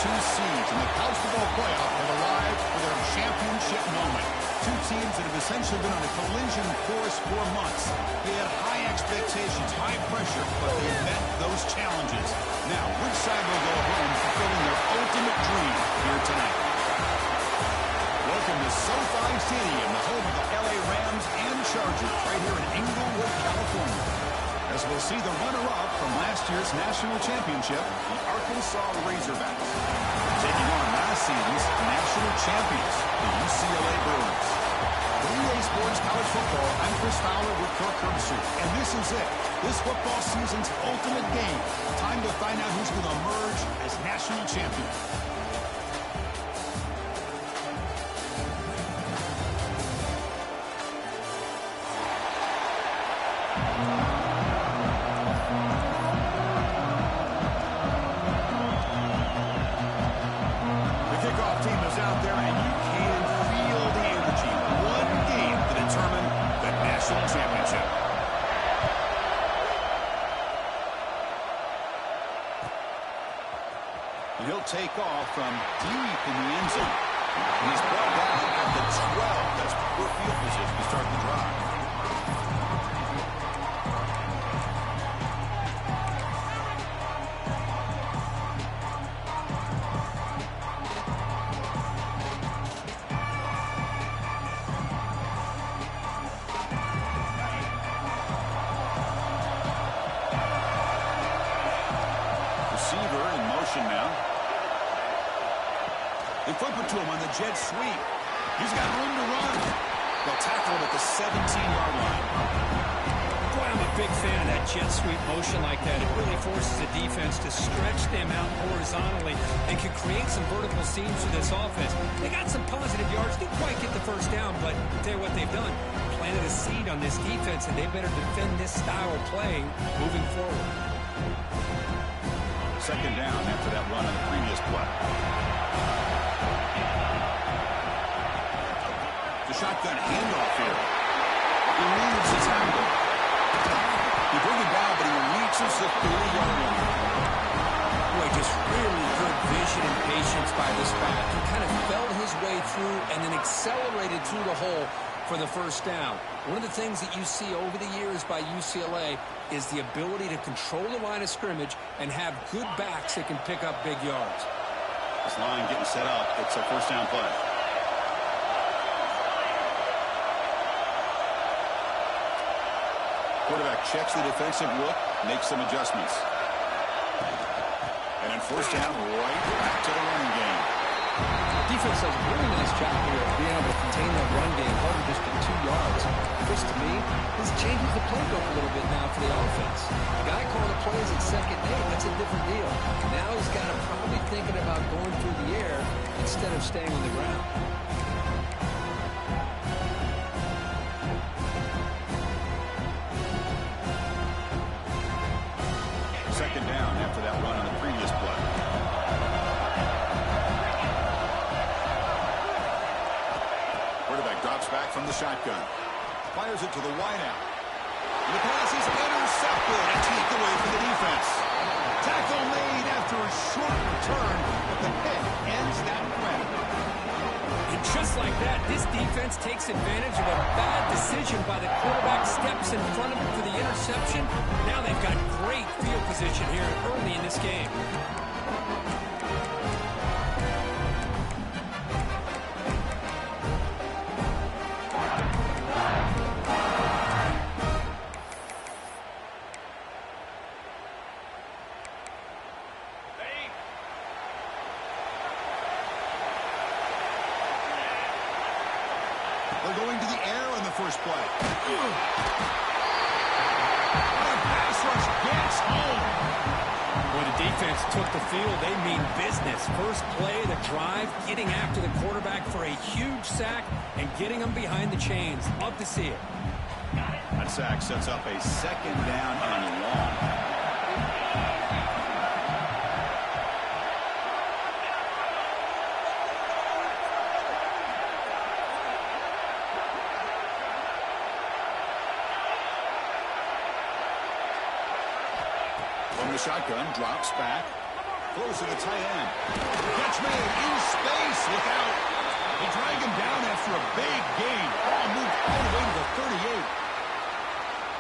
two seeds in the college football playoff have arrived for their championship moment. Two teams that have essentially been on a collision course for months. They had high expectations, high pressure, but they met those challenges. Now, which side will go home fulfilling their ultimate dream here tonight? Welcome to SoFi Stadium, the home of the LA Rams and Chargers, right here in Inglewood, California. As we'll see the runner-up from last year's national championship, the Arkansas Razorbacks, taking on last season's national champions, the UCLA Bruins. For EA Sports College Football, I'm Chris Fowler with Kirk Herbstreit, and this is it. This football season's ultimate game. Time to find out who's going to emerge as national champion. He'll take off from deep in the end zone. And he's brought down at the 12. That's poor field position to start the drive. Receiver in motion now. They flip it to him on the jet sweep. He's got room to run. They'll tackle him at the 17-yard line. Boy, I'm a big fan of that jet sweep motion like that. It really forces the defense to stretch them out horizontally and can create some vertical seams for this offense. They got some positive yards. Didn't quite get the first down, but I'll tell you what they've done. Planted a seed on this defense, and they better defend this style of play moving forward. Second down after that run on the previous play. The shotgun handoff here. He leads his tackle. He brings it down, but he reaches the 30-yard line. Boy, just really good vision and patience by this back. He kind of felt his way through and then accelerated through the hole for the first down. One of the things that you see over the years by UCLA is the ability to control the line of scrimmage and have good backs that can pick up big yards. This line getting set up. It's a first down play. Quarterback checks the defensive look, makes some adjustments. And then first down, right back to the running game. Defense does a really nice job here of being able to contain that run game, hard just at 2 yards. Chris, to me, this changes the playbook a little bit now for the offense. The guy calling the plays at 2nd and 8, that's a different deal. Now he's got to probably thinking about going through the air instead of staying on the ground. Second down after that run on the previous play. Quarterback drops back from the shotgun. Fires it to the wideout. The pass is intercepted. A takeaway for the defense. Tackle made after a short return, but the hit ends that threat. And just like that, this defense takes advantage of a bad decision by the quarterback, steps in front of him for the interception. Now they've got great field position here early in this game. They're going to the air on the first play. And a pass rush gets home. When the defense took the field, they mean business. First play, the drive, getting after the quarterback for a huge sack and getting him behind the chains. Love to see it. That sack sets up a second down and long. From the shotgun, drops back. Throws to the tight end. Catch made in space. Look out. They drag him down after a big gain. Ball moved all the way to the 38.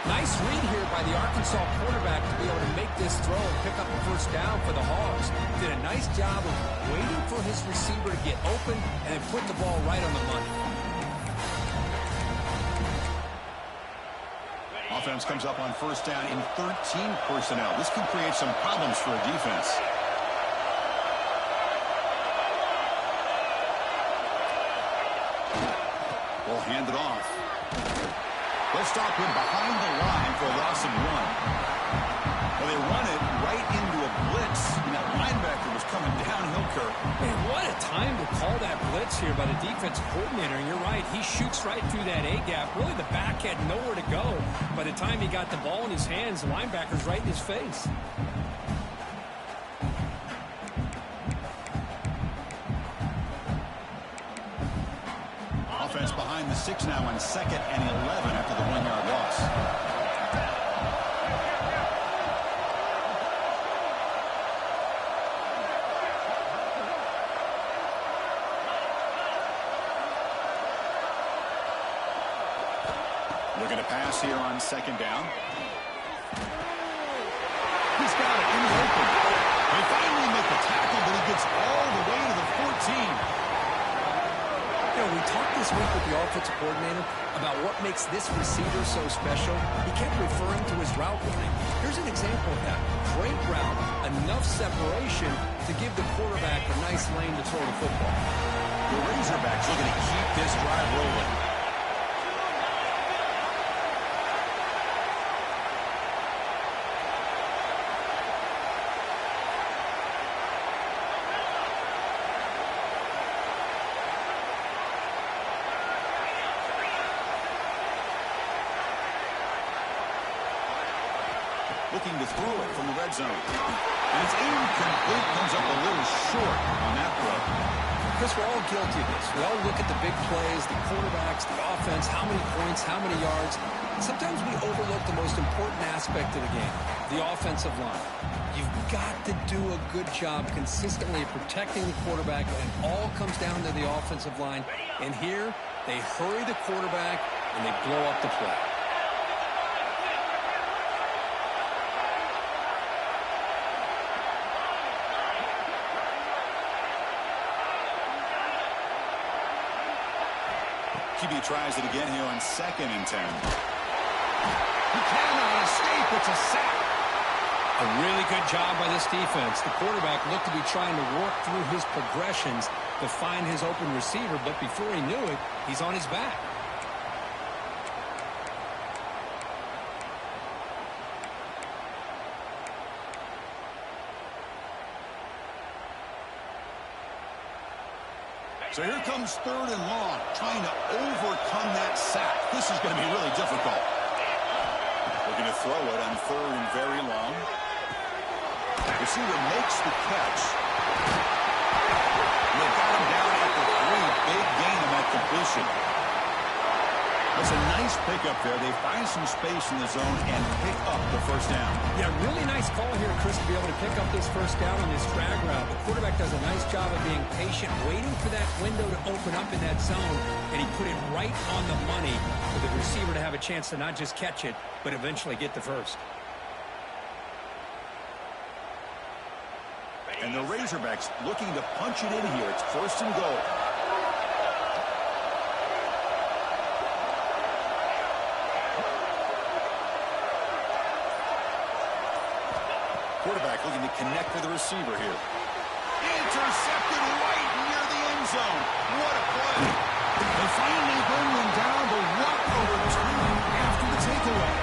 Nice read here by the Arkansas quarterback to be able to make this throw and pick up a first down for the Hogs. Did a nice job of waiting for his receiver to get open and then put the ball right on the money. Offense comes up on first down in 13 personnel. This can create some problems for a defense. Ball handed off. They'll stop him behind the line for a loss of 1. Well, they run it right into a blitz, and that linebacker was coming downhill, Kirk. Man, what a time to call that blitz here by the defensive coordinator. And you're right, he shoots right through that A-gap. Really, the back had nowhere to go. By the time he got the ball in his hands, the linebacker's right in his face. Offense behind the 6 now on 2nd and 11 after the 1-yard loss. Looking to pass here on 2nd down. He's got it in the open. They finally make the tackle, but he gets all the way to the 14. You know, we talked this week with the offensive coordinator about what makes this receiver so special. He kept referring to his route running. Here's an example of that. Great route, enough separation to give the quarterback a nice lane to throw the football. The Razorbacks looking to keep this drive rolling. Looking to throw it from the red zone. And it's incomplete. Comes up a little short on that throw. Chris, we're all guilty of this. We all look at the big plays, the quarterbacks, the offense, how many points, how many yards. Sometimes we overlook the most important aspect of the game, the offensive line. You've got to do a good job consistently protecting the quarterback, and it all comes down to the offensive line. And here, they hurry the quarterback, and they blow up the play. QB tries it again here on 2nd and 10. He cannot escape. It's a sack. A really good job by this defense. The quarterback looked to be trying to work through his progressions to find his open receiver, but before he knew it, he's on his back. So here comes 3rd and long, trying to overcome that sack. This is going to be really difficult. Looking to throw it on 3rd and very long. Receiver makes the catch. And they got him down at the 3. Big gain on that completion. That's a nice pickup there. They find some space in the zone and pick up the first down. Yeah, really nice call here, Chris, to be able to pick up this first down on this drag route. The quarterback does a nice job of being patient, waiting for that window to open up in that zone, and he put it right on the money for the receiver to have a chance to not just catch it, but eventually get the first. And the Razorbacks looking to punch it in here. It's 1st and goal. Quarterback looking to connect with the receiver here. Intercepted right near the end zone. What a play. They finally bring him down the walkover return after the takeaway.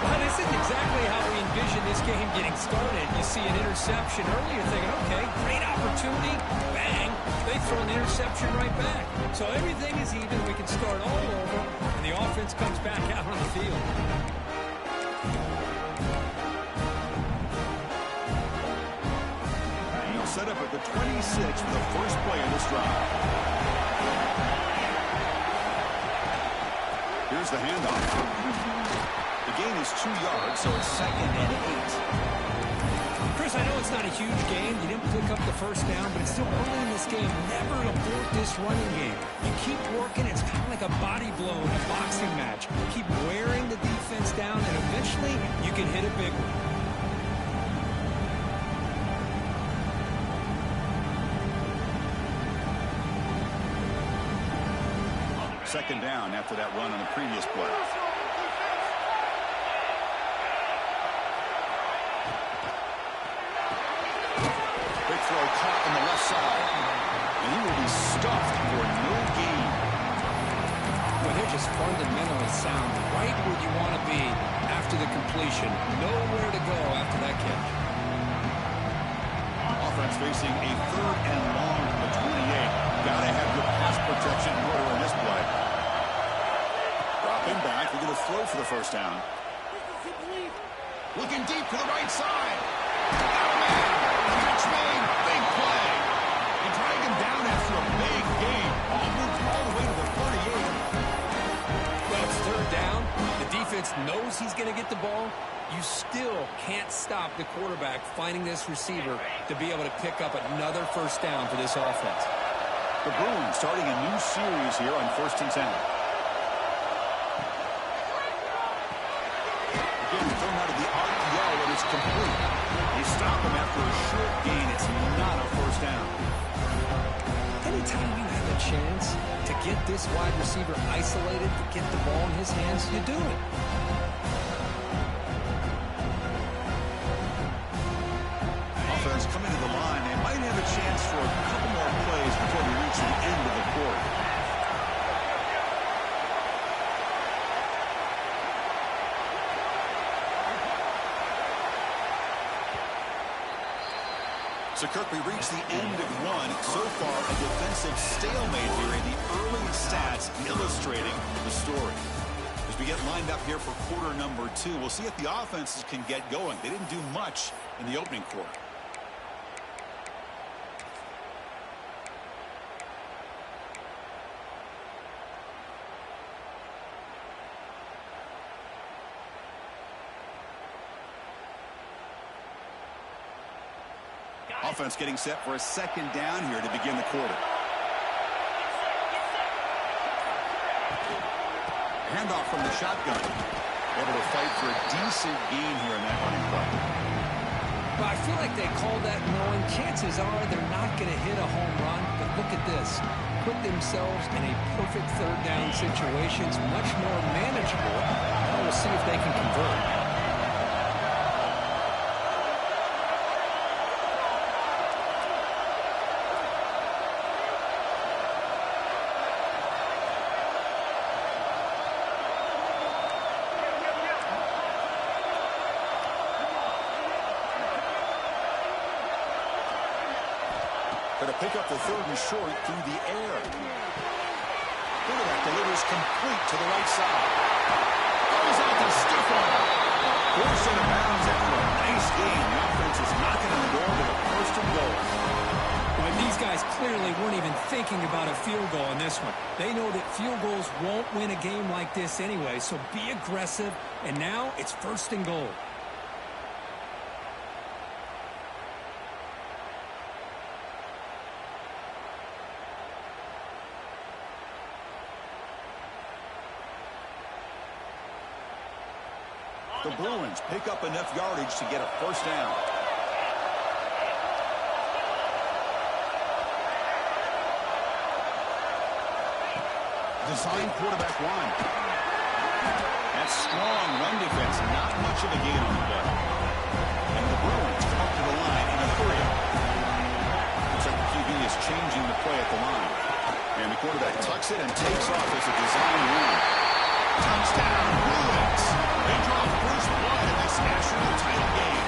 Well, this isn't exactly how we envisioned this game getting started. You see an interception early, you're thinking, okay, great opportunity. Bang. They throw an interception right back. So everything is even. We can start all over, and the offense comes back out on the field. Set up at the 26 for the first play of this drive. Here's the handoff. The gain is 2 yards, so it's 2nd and 8. Chris, Chris, I know it's not a huge game. You didn't pick up the first down, but it's still early in this game. Never abort this running game. You keep working. It's kind of like a body blow in a boxing match. Keep wearing the defense down, and eventually you can hit a big one. Second down after that run on the previous play. Big throw caught on the left side. And he will be stuffed for no gain. Well, they're just fundamentally sound, right where you want to be after the completion. Nowhere to go after that catch. Offense facing a 3rd and long from the 28. Got to have your pass protection in order in this play. Dropping back, we're going to throw for the first down. Looking deep to the right side. Catch made, big play. They drag him down after a big gain. Moved all the way to the 38. Well, it's 3rd down. The defense knows he's going to get the ball. You still can't stop the quarterback finding this receiver to be able to pick up another first down for this offense. The Bruins starting a new series here on 1st and 10. Again, thrown out of the RPO, and it's complete. They stop him after a short gain. It's not a first down. Anytime you have a chance to get this wide receiver isolated, to get the ball in his hands, you do it. Offense coming to the line. They might have a chance for a couple more plays before we reach the end of the quarter. So, Kirk, we reach the end of one. So far, a defensive stalemate here, and the early stats illustrating the story. As we get lined up here for quarter number 2, we'll see if the offenses can get going. They didn't do much in the opening quarter. Offense getting set for a second down here to begin the quarter. Handoff from the shotgun. Able to fight for a decent gain here in that running play. Well, I feel like they called that knowing chances are they're not going to hit a home run. But look at this. Put themselves in a perfect 3rd down situation. It's much more manageable. Now we'll see if they can convert. To pick up the 3rd and short through the air. Quarterback delivers complete to the right side. Goes out to stiff arm. Forced out of bounds after a nice gain. The offense is knocking on the door with a 1st and goal. Well, these guys clearly weren't even thinking about a field goal on this one. They know that field goals won't win a game like this anyway, so be aggressive. And now it's 1st and goal. The Bruins pick up enough yardage to get a 1st down. Design quarterback one. That strong run defense, not much of a gain on the play. And the Bruins come up to the line in a 3. Looks like the QB is changing the play at the line. And the quarterback tucks it and takes off as a design run. Touchdown, Bruins. They draw first blood in this national title game.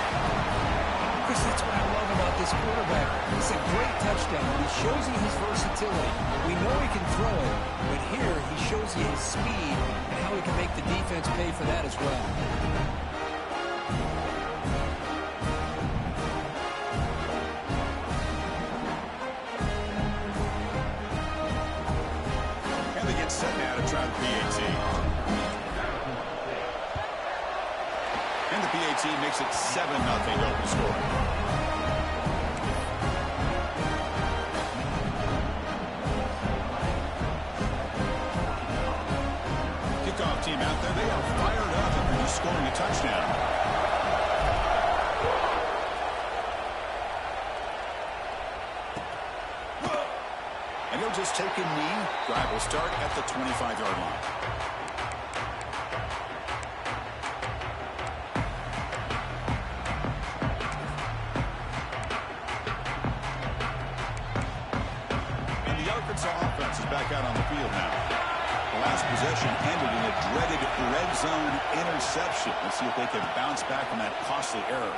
Chris, that's what I love about this quarterback. It's a great touchdown. He shows you his versatility. We know he can throw it, but here he shows you his speed and how he can make the defense pay for that as well. And they get set now to try the PAT. And the PAT makes it 7-0 open score. They are fired up after just scoring a touchdown. And he'll just take a knee. Drive will start at the 25-yard line. And the Arkansas offense is back out on the field now. The last possession ended in a dreaded red zone interception. Let's see if they can bounce back from that costly error.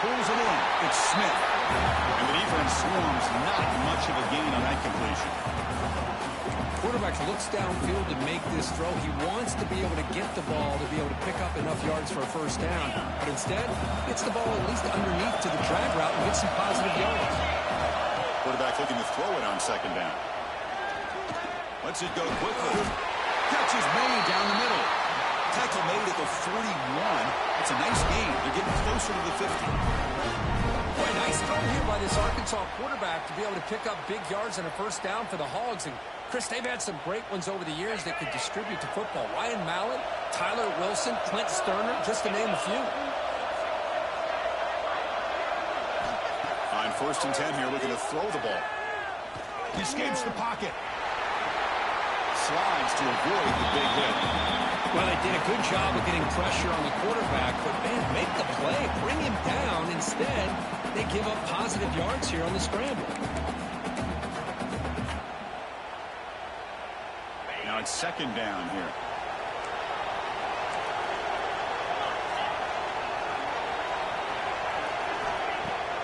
Pulls it in. It's Smith. And the defense swarms. Not much of a gain on that completion. Quarterback looks downfield to make this throw. He wants to be able to get the ball to be able to pick up enough yards for a first down. But instead, gets the ball at least underneath to the drag route and gets some positive yards. Quarterback looking to throw it on second down. Lets it go quickly. Catch is made down the middle. Tackle made at the 41. It's a nice gain. They're getting closer to the 50. Boy, nice throw here by this Arkansas quarterback to be able to pick up big yards on a first down for the Hogs. And, Chris, they've had some great ones over the years that could distribute the football. Ryan Mallett, Tyler Wilson, Clint Sterner, just to name a few. On 1st and 10 here, looking to throw the ball. He escapes the pocket. Slides to avoid the big hit. Well, they did a good job of getting pressure on the quarterback, but, man, make the play, bring him down. Instead, they give up positive yards here on the scramble. Now it's second down here.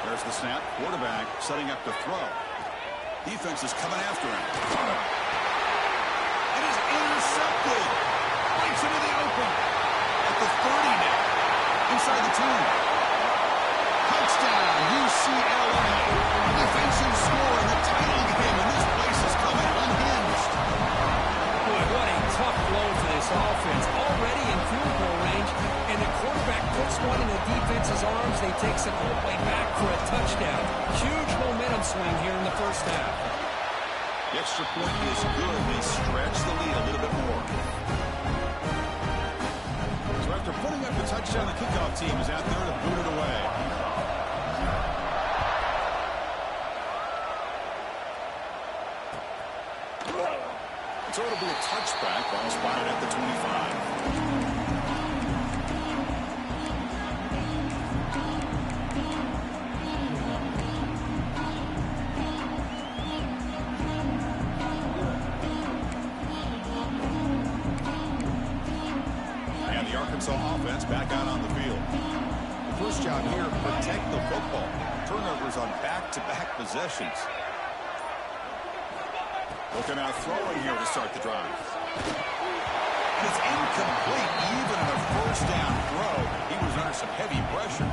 There's the snap. Quarterback setting up to throw. Defense is coming after him. It is intercepted. Breaks into the open. At the 30 now. Inside the 10. Touchdown, UCLA. Defensive score in the title game, and this place is coming unhinged. Boy, what a tough blow for this offense. Already in field goal range, and the quarterback puts one in the defense's arms. They takes it all the way back for a touchdown. Huge momentum swing here in the first half. The extra point is good. They stretch the lead a little bit more. So after putting up the touchdown, the kickoff team is out there to boot it away. So it'll be a touchback. Ball spotted at the 25. And the Arkansas offense back out on the field. The first job here, protect the football. Turnovers on back-to-back possessions. Looking out throwing here to start the drive. And it's incomplete even on a first down throw. He was under some heavy pressure.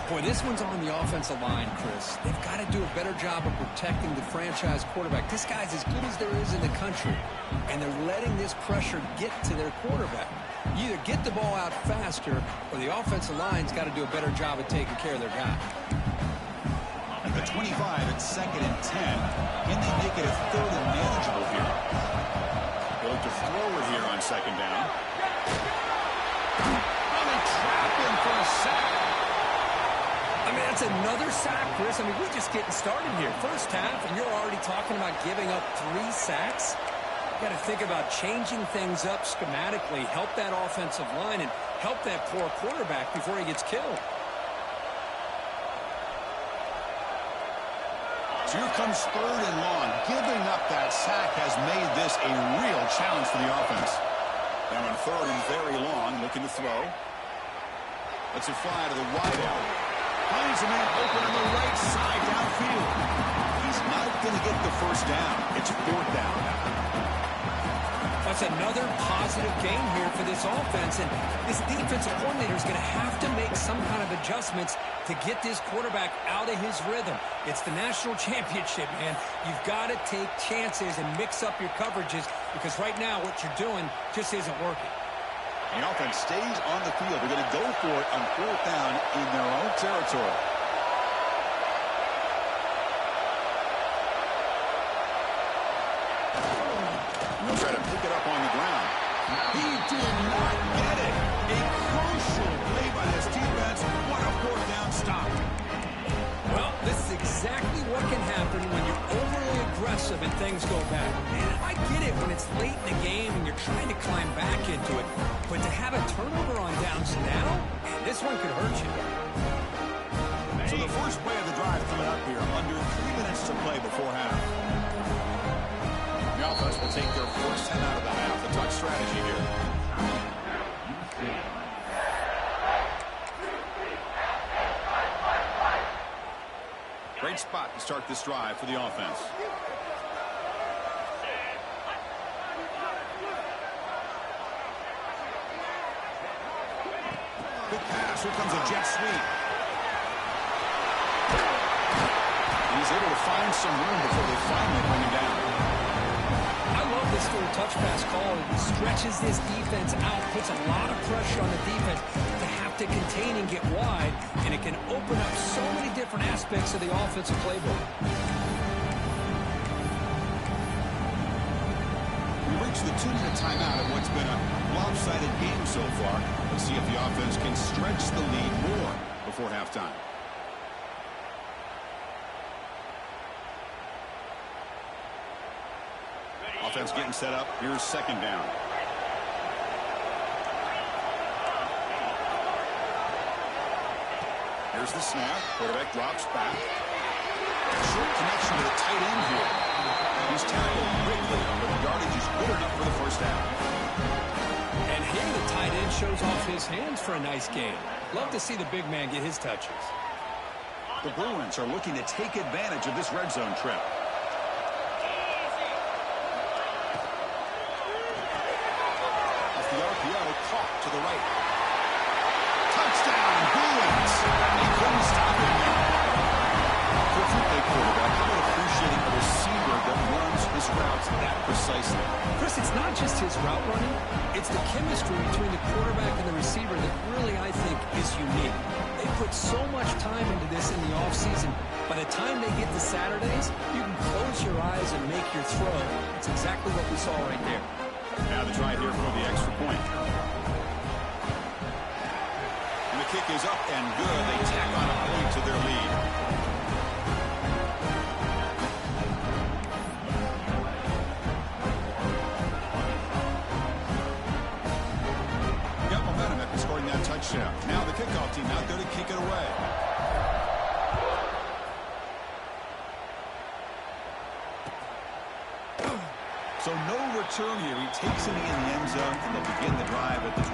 Boy, this one's on the offensive line, Chris. They've got to do a better job of protecting the franchise quarterback. This guy's as good as there is in the country, and they're letting this pressure get to their quarterback. You either get the ball out faster, or the offensive line's got to do a better job of taking care of their guy. At the 25, it's 2nd and 10. Can they make it a 3rd and manageable here? They'll look to throw it here on 2nd down. Oh, they trap him for a sack. I mean, that's another sack, Chris. I mean, we're just getting started here. First half, and you're already talking about giving up 3 sacks. You got to think about changing things up schematically, help that offensive line, and help that poor quarterback before he gets killed. So here comes 3rd and long. Giving up that sack has made this a real challenge for the offense. Now on 3rd and very long, looking to throw. Lets it fly to the wide out. Finds a man open on the right side downfield. He's not going to get the first down. It's 4th down. That's another positive game here for this offense, and this defensive coordinator is going to have to make some kind of adjustments to get this quarterback out of his rhythm. It's the national championship, man. You've got to take chances and mix up your coverages, because right now what you're doing just isn't working. The offense stays on the field. They're going to go for it on 4th down in their own territory. They'll try to pick it up on the ground. exactly what can happen when you're overly aggressive and things go bad. And I get it when it's late in the game and you're trying to climb back into it. But to have a turnover on downs now, man, this one could hurt you. So the first play of the drive coming up here. Under 3 minutes to play before half. The offense will take their first 10 out of the half. The touch strategy here. Great spot to start this drive for the offense. Good pass. Here comes a jet sweep. He's able to find some room before they finally bring him down. I love this little touch pass call. It stretches this defense out, puts a lot of pressure on the defense to have to contain and get wide, and it can open up so many different aspects of the offensive playbook. We reached the 2-minute timeout of what's been a lopsided game so far. Let's see if the offense can stretch the lead more before halftime. Offense getting set up. Here's second down. Here's the snap. Quarterback drops back. Short connection to the tight end here. He's tackled quickly, but the yardage is good enough for the first down. And here the tight end shows off his hands for a nice game. Love to see the big man get his touches. The Bruins are looking to take advantage of this red zone trip. The RPO caught to the right. Touchdown, Bruins! He couldn't stop him now. For a football quarterback, how about appreciating a receiver that runs his routes that precisely? Chris, it's not just his route running. It's the chemistry between the quarterback and the receiver that really, I think, is unique. They put so much time into this in the offseason. By the time they get to Saturdays, you can close your eyes and make your throw. It's exactly what we saw right there. Now the try here for the extra point. And the kick is up and good. They tack on a point to their lead. Got momentum after scoring that touchdown. Now the kickoff team out there to kick it away. So no return here. He takes it in the end zone, and they'll begin the drive at the 25.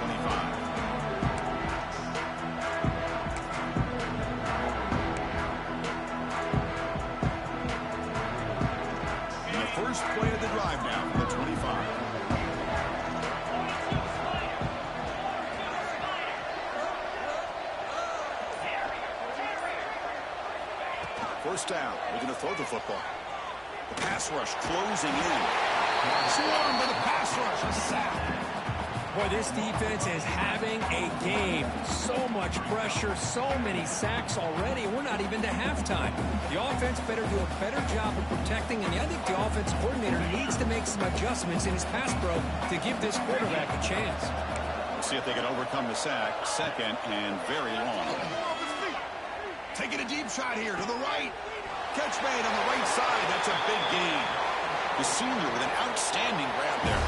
And the first play of the drive now from the 25. First down. They're going to throw the football. The pass rush closing in. Swarmed by the pass rush. A sack. Boy, this defense is having a game. So much pressure, so many sacks already. We're not even to halftime. The offense better do a better job of protecting, and I think the offensive coordinator needs to make some adjustments in his pass pro to give this quarterback a chance. We'll see if they can overcome the sack. Second and very long. Taking a deep shot here to the right. Catch made on the right side. That's a big gain. The senior with an outstanding grab there.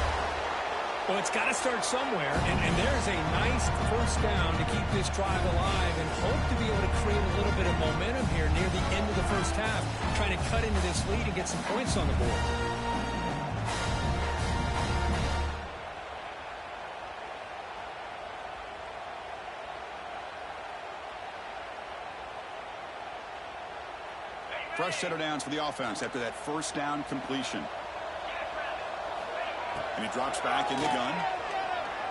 Well, it's got to start somewhere, and there's a nice first down to keep this drive alive and hope to be able to create a little bit of momentum here near the end of the first half, trying to cut into this lead and get some points on the board. Fresh set of downs for the offense after that first down completion. And he drops back in the gun.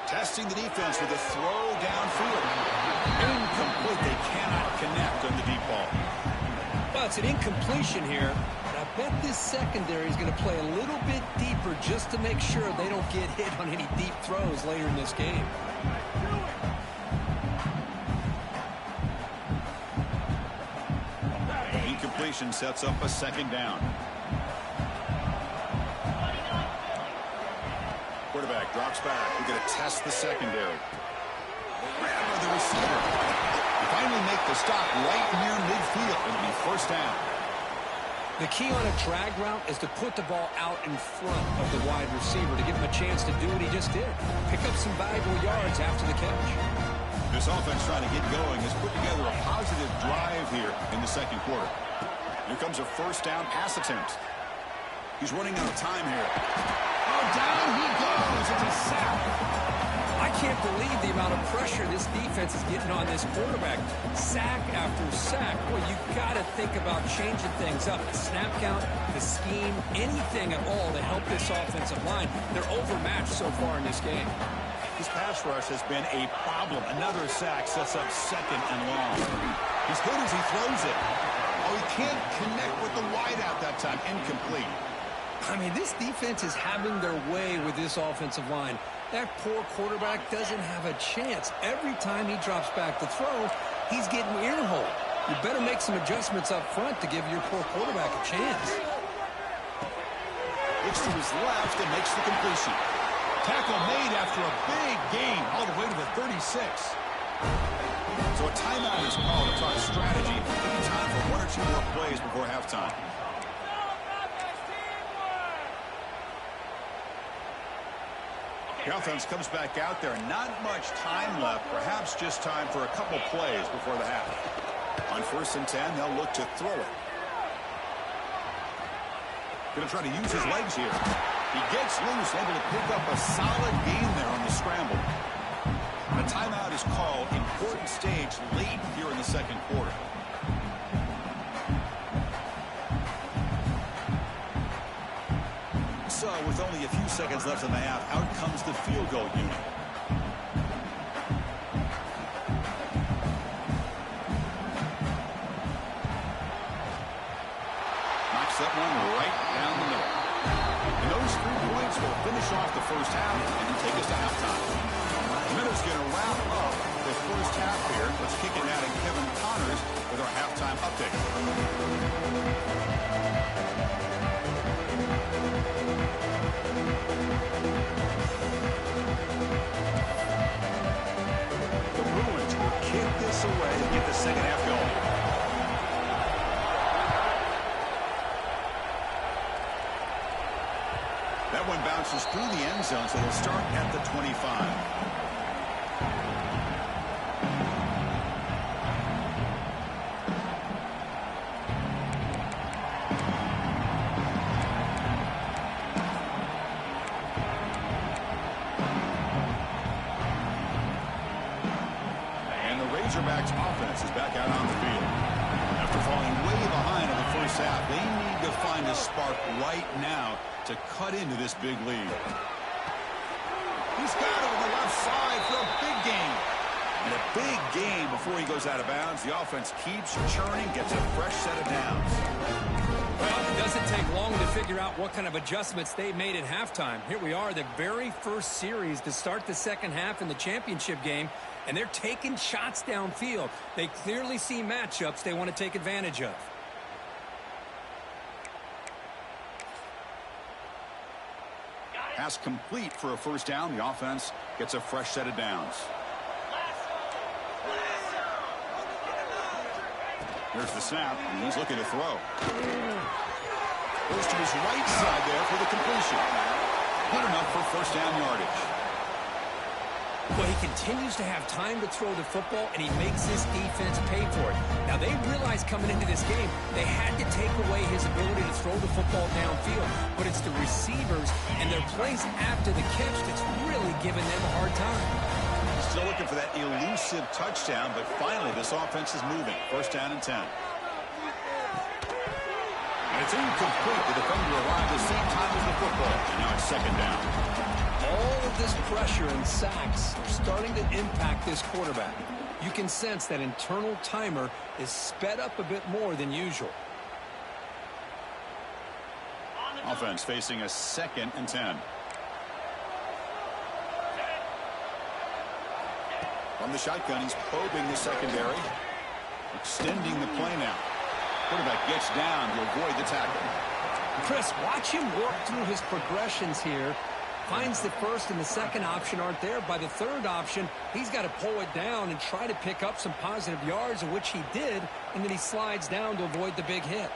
Testing the defense with a throw downfield. Incomplete. They cannot connect on the deep ball. Well, it's an incompletion here. But I bet this secondary is going to play a little bit deeper just to make sure they don't get hit on any deep throws later in this game. Incompletion sets up a second down. Quarterback drops back. We're going to test the secondary. Grab by the receiver. They finally make the stop right near midfield. It'll be first down. The key on a drag route is to put the ball out in front of the wide receiver to give him a chance to do what he just did. Pick up some valuable yards after the catch. This offense trying to get going has put together a positive drive here in the second quarter. Here comes a first down pass attempt. He's running out of time here. Oh, down he goes. It's a sack. I can't believe the amount of pressure this defense is getting on this quarterback. Sack after sack. Boy, you've got to think about changing things up. The snap count, the scheme, anything at all to help this offensive line. They're overmatched so far in this game. His pass rush has been a problem. Another sack sets up second and long. He's good as he throws it. Oh, he can't connect with the wideout that time. Incomplete. I mean, this defense is having their way with this offensive line. That poor quarterback doesn't have a chance. Every time he drops back to throw, he's getting earholed. You better make some adjustments up front to give your poor quarterback a chance. Looks to his left and makes the completion. Tackle made after a big gain all the way to the 36. So a timeout is called to try strategy. Maybe time for one or two more plays before halftime. The offense comes back out there. Not much time left. Perhaps just time for a couple plays before the half. On 1st and 10, they'll look to throw it. Going to try to use his legs here. He gets loose, able to pick up a solid gain there on the scramble. A timeout is called. Important stage late here in the second quarter. So, with only a few seconds left in the half, out comes the field goal unit. Knocks that one right down the middle. And those 3 points will finish off the first half and take us to halftime. The Minnows going to wrap up the first half here. Let's kick it now to Kevin Connors with our halftime update. The Bruins will kick this away and get the second half going. That one bounces through the end zone, so they'll start at the 25. Razorbacks offense is back out on the field. After falling way behind in the first half, they need to find a spark right now to cut into this big lead. He's got it on the left side for a big game. And a big game before he goes out of bounds. The offense keeps churning, gets a fresh set of downs. Well, it doesn't take long to figure out what kind of adjustments they made at halftime. Here we are, the very first series to start the second half in the championship game, and they're taking shots downfield. They clearly see matchups they want to take advantage of. Pass complete for a first down. The offense gets a fresh set of downs. Here's the snap, and he's looking to throw. Goes to his right side there for the completion. Good enough for first down yardage. Well, he continues to have time to throw the football, and he makes this defense pay for it. Now, they realized coming into this game they had to take away his ability to throw the football downfield. But it's the receivers and their plays after the catch that's really giving them a hard time. Still looking for that elusive touchdown, but finally this offense is moving. First down and 10. And it's incomplete. The defender arrived at the same time as the football. And now it's second down. All of this pressure and sacks are starting to impact this quarterback. You can sense that internal timer is sped up a bit more than usual. Offense facing a second and 10. From the shotgun, he's probing the secondary. Extending the play now. Quarterback gets down to avoid the tackle. Chris, watch him work through his progressions here. Finds the first and the second option aren't there. By the third option, he's got to pull it down and try to pick up some positive yards, which he did, and then he slides down to avoid the big hit.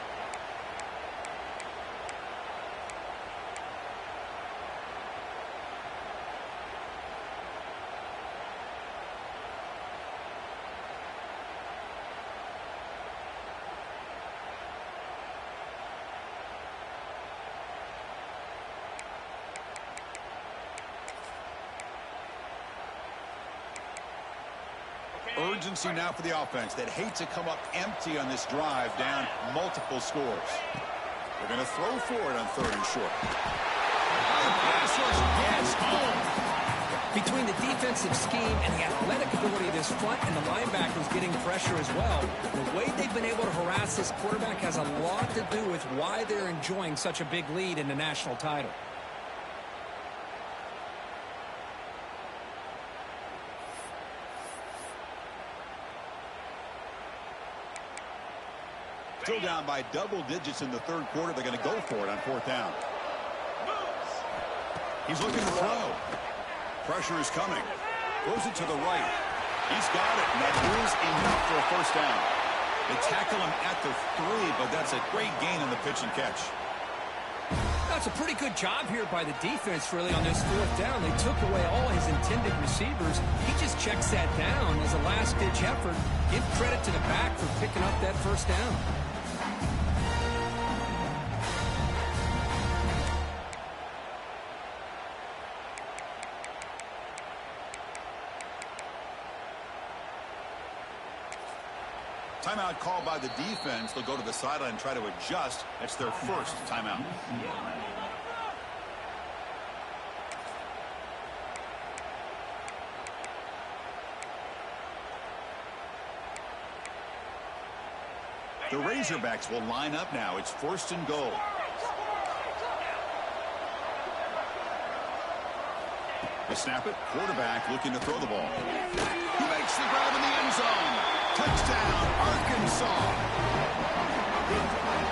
Urgency now for the offense that hate to come up empty on this drive down multiple scores. They're going to throw for it on 3rd and short. Pass rush gets home. Between the defensive scheme and the athletic ability of this front and the linebackers getting pressure as well, the way they've been able to harass this quarterback has a lot to do with why they're enjoying such a big lead in the national title. Still down by double digits in the 3rd quarter. They're going to go for it on 4th down. He's looking to throw. Pressure is coming. Throws it to the right. He's got it, and that is enough for a 1st down. They tackle him at the 3, but that's a great gain on the pitch and catch. That's a pretty good job here by the defense, really, on this 4th down. They took away all his intended receivers. He just checks that down as a last-ditch effort. Give credit to the back for picking up that 1st down. Timeout called by the defense. They'll go to the sideline and try to adjust. That's their 1st timeout. The Razorbacks will line up now. It's 1st and goal. They snap it. Quarterback looking to throw the ball. He makes the grab in the end zone. Touchdown, Arkansas.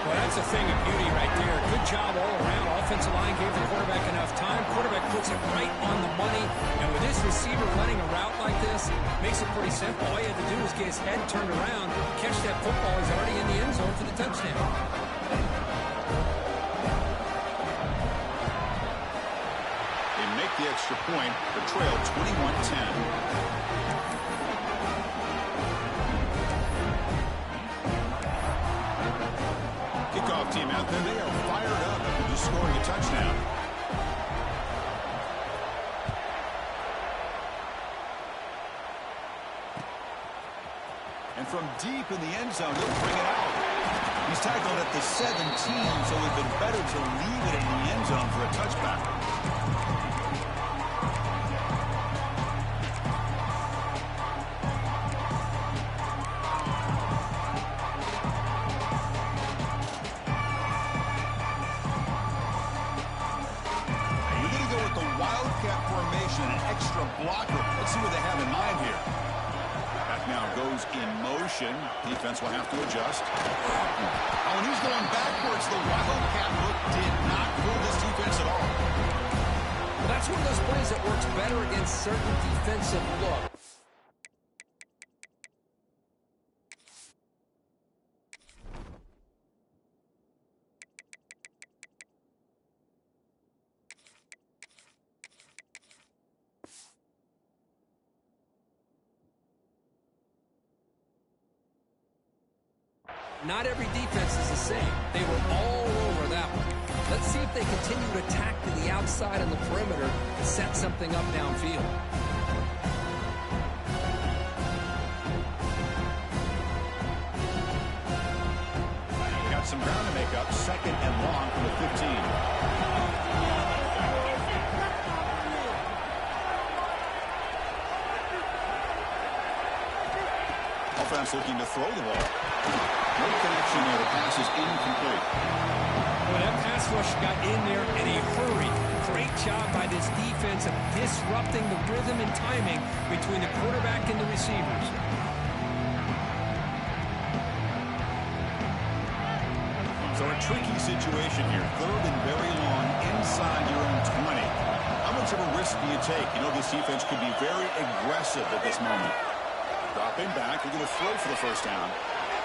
Well, that's a thing of beauty right there. Good job all around. Offensive line gave the quarterback enough time. Quarterback puts it right on the money. And with this receiver running a route like this, makes it pretty simple. All you have to do is get his head turned around, catch that football. He's already in the end zone for the touchdown. They make the extra point. The trail 21-10. Kickoff team out there. They are fired up after just scoring a touchdown. And from deep in the end zone, they'll bring it out. He's tackled at the 17, so it would have been better to leave it in the end zone for a touchback. Extra blocker. Let's see what they have in mind here. Back now goes in motion. Defense will have to adjust. Oh, and he's going backwards. The Wildcat look did not fool this defense at all. Well, that's one of those plays that works better against certain defensive looks. Not every defense is the same. They were all over that one. Let's see if they continue to attack to the outside on the perimeter to set something up downfield. Got some ground to make up. 2nd and long from the 15. Offense looking to throw the ball. No connection there. The pass is incomplete. Well, that pass rush got in there in a hurry. Great job by this defense of disrupting the rhythm and timing between the quarterback and the receivers. So a tricky situation here. 3rd and very long inside your own 20. How much of a risk do you take? You know this defense could be very aggressive at this moment. Dropping back. They're going to throw for the 1st down.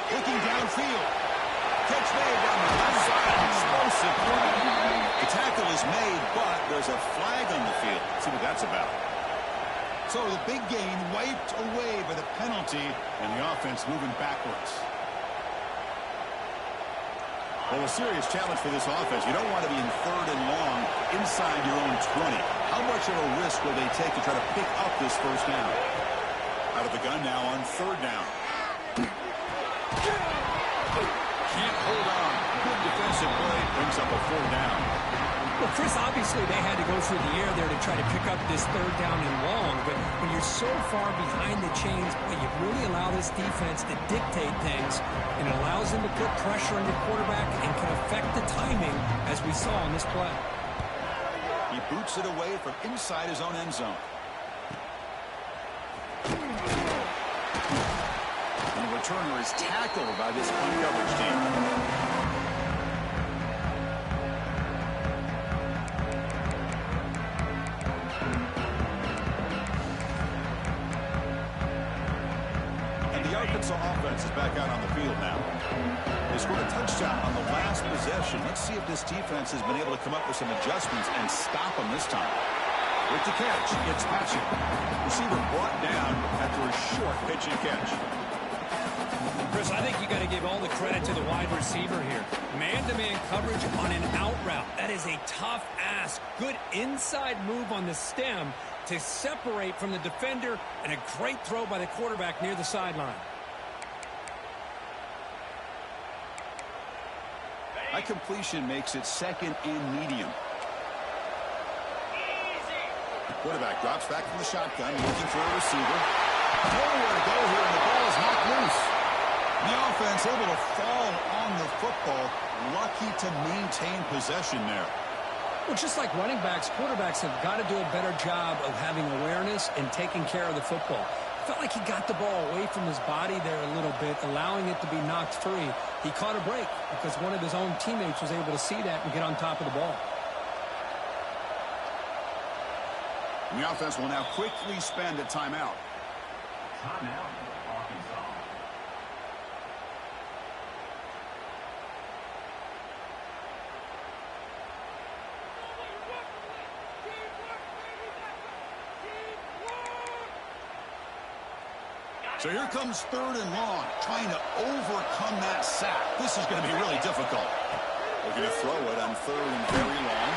Looking downfield. Catch made down the left side. Explosive play. The tackle is made, but there's a flag on the field. Let's see what that's about. So the big gain wiped away by the penalty, and the offense moving backwards. Well, a serious challenge for this offense. You don't want to be in 3rd and long inside your own 20. How much of a risk will they take to try to pick up this 1st down? Out of the gun now on third down. Can't hold on. Good defensive play. Brings up a fourth down. Well, Chris, obviously they had to go through the air there to try to pick up this third down and long, but when you're so far behind the chains, boy, you really allow this defense to dictate things, and it allows them to put pressure on your quarterback and can affect the timing, as we saw in this play. He boots it away from inside his own end zone. And the returner is tackled by this punt coverage team. Offense is back out on the field now. They scored a touchdown on the last possession. Let's see if this defense has been able to come up with some adjustments and stop them this time. With the catch, it's Patchett. Receiver brought down after a short pitch and catch. Chris, I think you got to give all the credit to the wide receiver here. Man-to-man coverage on an out route. That is a tough ask. Good inside move on the stem to separate from the defender, and a great throw by the quarterback near the sideline. That completion makes it second and medium. Quarterback drops back from the shotgun, looking for a receiver. Nowhere to go here, and the ball is knocked loose. The offense able to fall on the football. Lucky to maintain possession there. Well, just like running backs, quarterbacks have got to do a better job of having awareness and taking care of the football. Felt like he got the ball away from his body there a little bit, allowing it to be knocked free. He caught a break because one of his own teammates was able to see that and get on top of the ball. And the offense will now quickly spend a timeout. Timeout, Arkansas. So here comes third and long, trying to overcome that sack. This is going to be really difficult. Looking to throw it on third and very long.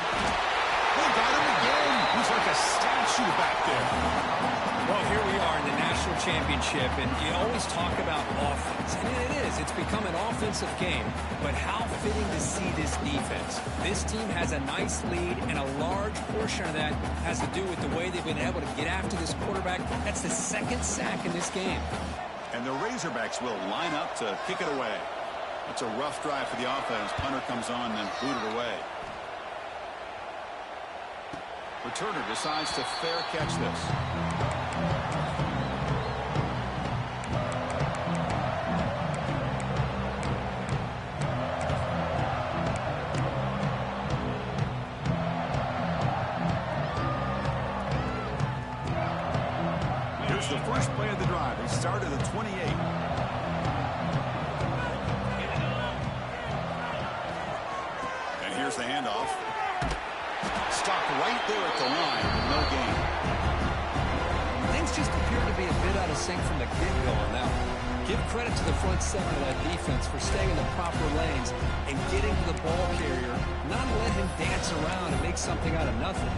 They got him again. He's like a statue back there. Well, here we are in the national championship, and you always talk about offense. And it is. It's become an offensive game. But how fitting to see this defense. This team has a nice lead, and a large portion of that has to do with the way they've been able to get after this quarterback. That's the second sack in this game. And the Razorbacks will line up to kick it away. That's a rough drive for the offense. Punter comes on and booted away. Returner decides to fair catch this. Here's the first play of the drive. He started at 28. And here's the handoff. Stopped right there at the line, but no gain. Things just appear to be a bit out of sync from the get-go on that one. Give credit to the front seven of that defense for staying in the proper lanes and getting to the ball carrier, not let him dance around and make something out of nothing.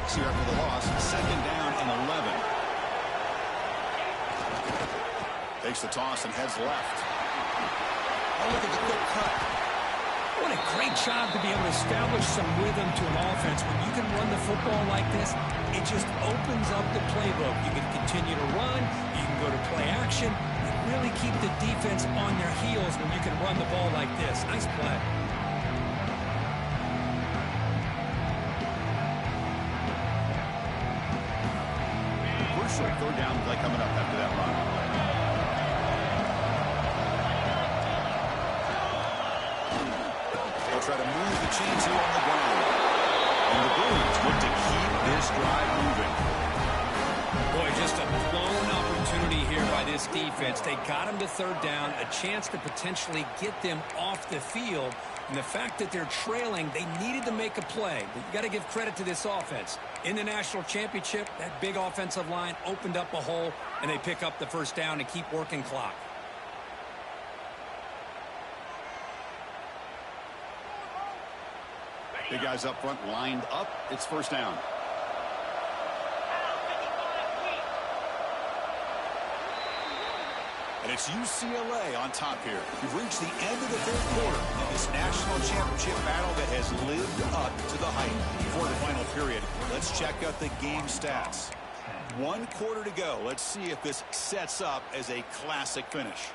Here after the loss, second down and 11. Takes the toss and heads left. Oh, look at the quick cut. What a great job to be able to establish some rhythm to an offense. When you can run the football like this, it just opens up the playbook. You can continue to run. You can go to play action. And really keep the defense on their heels when you can run the ball like this. Nice play. Third down play coming up after that run. They'll try to move the chains here on the ground. And the Bruins look to keep this drive moving. Boy, just a blown opportunity here by this defense. They got him to third down, a chance to potentially get them off the field. And the fact that they're trailing, they needed to make a play. But you got to give credit to this offense. In the national championship, that big offensive line opened up a hole, and they pick up the first down and keep working clock. Big guys up front lined up. It's first down. And it's UCLA on top here. We've reached the end of the third quarter in this national championship battle that has lived up to the hype. Before the final period, let's check out the game stats. 1 quarter to go. Let's see if this sets up as a classic finish.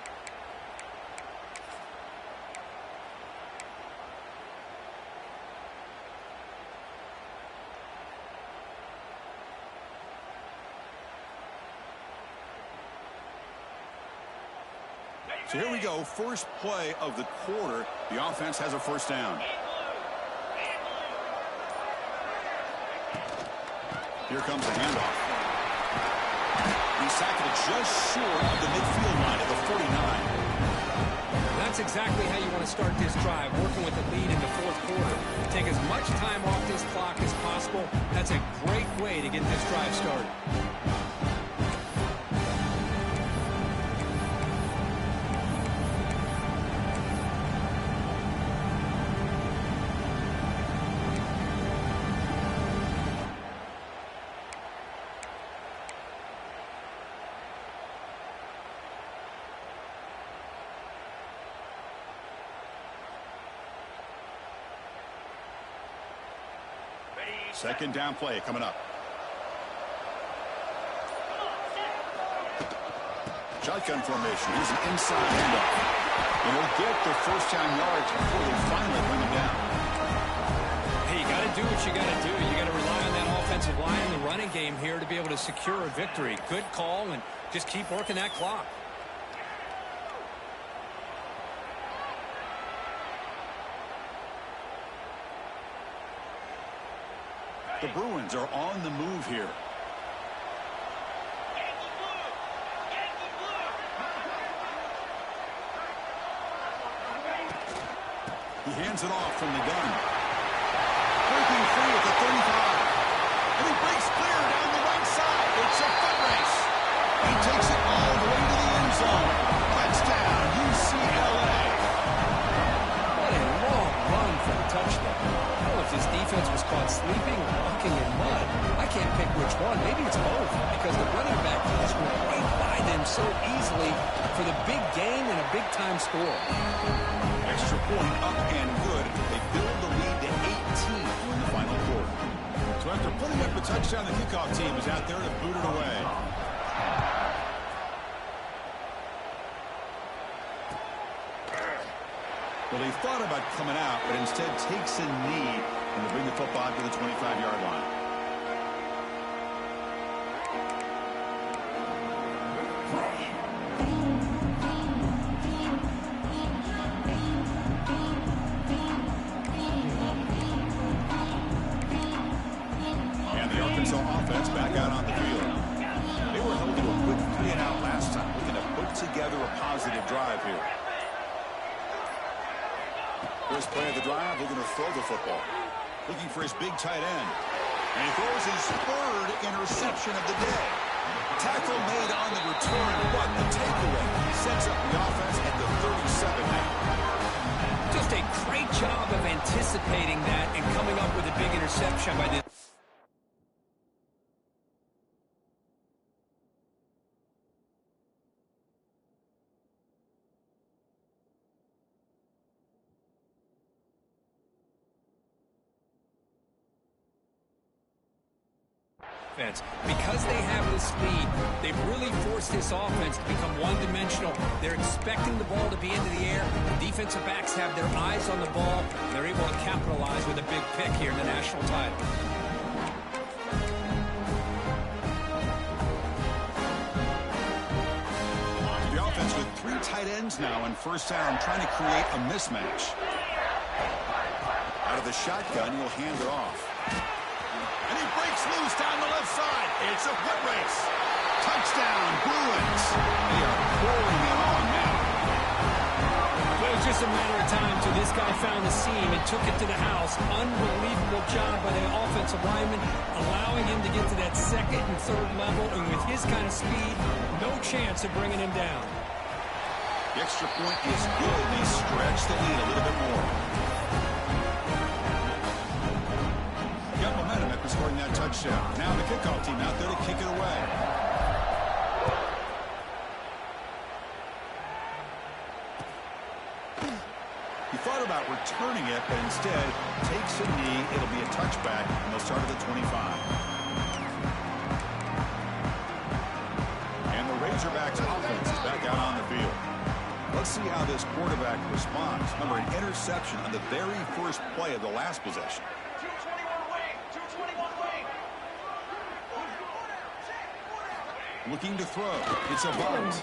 So here we go, first play of the quarter. The offense has a first down. Here comes the handoff. He's tackled just short of the midfield line at the 49. That's exactly how you want to start this drive, working with the lead in the fourth quarter. Take as much time off this clock as possible. That's a great way to get this drive started. Second down play coming up. Shotgun formation. Here's an inside handoff. And he'll get the first down yards before they finally bring him down. Hey, you got to do what you got to do. You got to rely on that offensive line and the running game here to be able to secure a victory. Good call, and just keep working that clock. The Bruins are on the move here. He hands it off from the gun. Breaking free at the 35. And he breaks clear down the right side. It's a foot race. He takes it all the way to the end zone. Touchdown, UCLA. What a long run for the touchdown. I don't know if this defense was caught sleeping or walking in mud. I can't pick which one. Maybe it's both, because the running back just went right by them so easily for the big gain and a big-time score. Extra point up and good. They build the lead to 18 in the final quarter. So after putting up a touchdown, the kickoff team is out there to boot it away. Well, they thought about coming out, but instead takes a knee and they bring the football to the 25-yard line. And the Arkansas offense back out on the field. They were held to a quick 3-and-out last time, looking to put together a positive drive here. First play of the drive, looking to throw the football. Looking for his big tight end. And he throws his third interception of the day. Tackle made on the return, but the takeaway sets up the offense at the 37 now. Just a great job of anticipating that and coming up with a big interception by this. Because they have this lead, they've really forced this offense to become one-dimensional. They're expecting the ball to be into the air. The defensive backs have their eyes on the ball, and they're able to capitalize with a big pick here in the national title. The offense with 3 tight ends now in first down, trying to create a mismatch. Out of the shotgun, he'll hand it off. And he breaks loose down the left side. It's a foot race. Touchdown, Bruins. They are pouring it on now. Well, was just a matter of time till this guy found the seam and took it to the house. Unbelievable job by the offensive lineman, allowing him to get to that second and third level, and with his kind of speed, no chance of bringing him down. The extra point is good. They stretch the lead a little bit more. Got momentum after scoring that touchdown. Now the kickoff team out there to kick it away. He thought about returning it, but instead takes a knee. It'll be a touchback, and they'll start at the 25. And the Razorbacks offense is back out on the field. Let's see how this quarterback responds. Remember, an interception on the very first play of the last possession. 221 wing, 221 wing. Looking to throw. It's a bunt.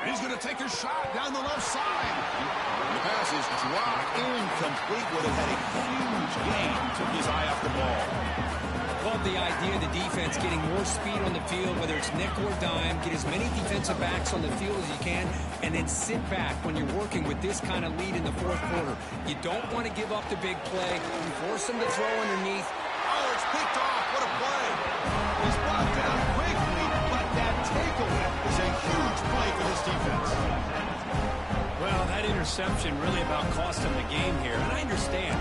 He's going to take a shot down the left side. The pass is dropped incomplete. Would have had a huge gain. Took his eye off the ball. Love the idea of the defense getting more speed on the field, whether it's nickel or dime. Get as many defensive backs on the field as you can, and then sit back when you're working with this kind of lead in the fourth quarter. You don't want to give up the big play. You force them to throw underneath. Oh, it's picked off. What a play. He's brought down quickly, but that takeaway is a huge play for this defense. Well, that interception really about cost him the game here, and I understand.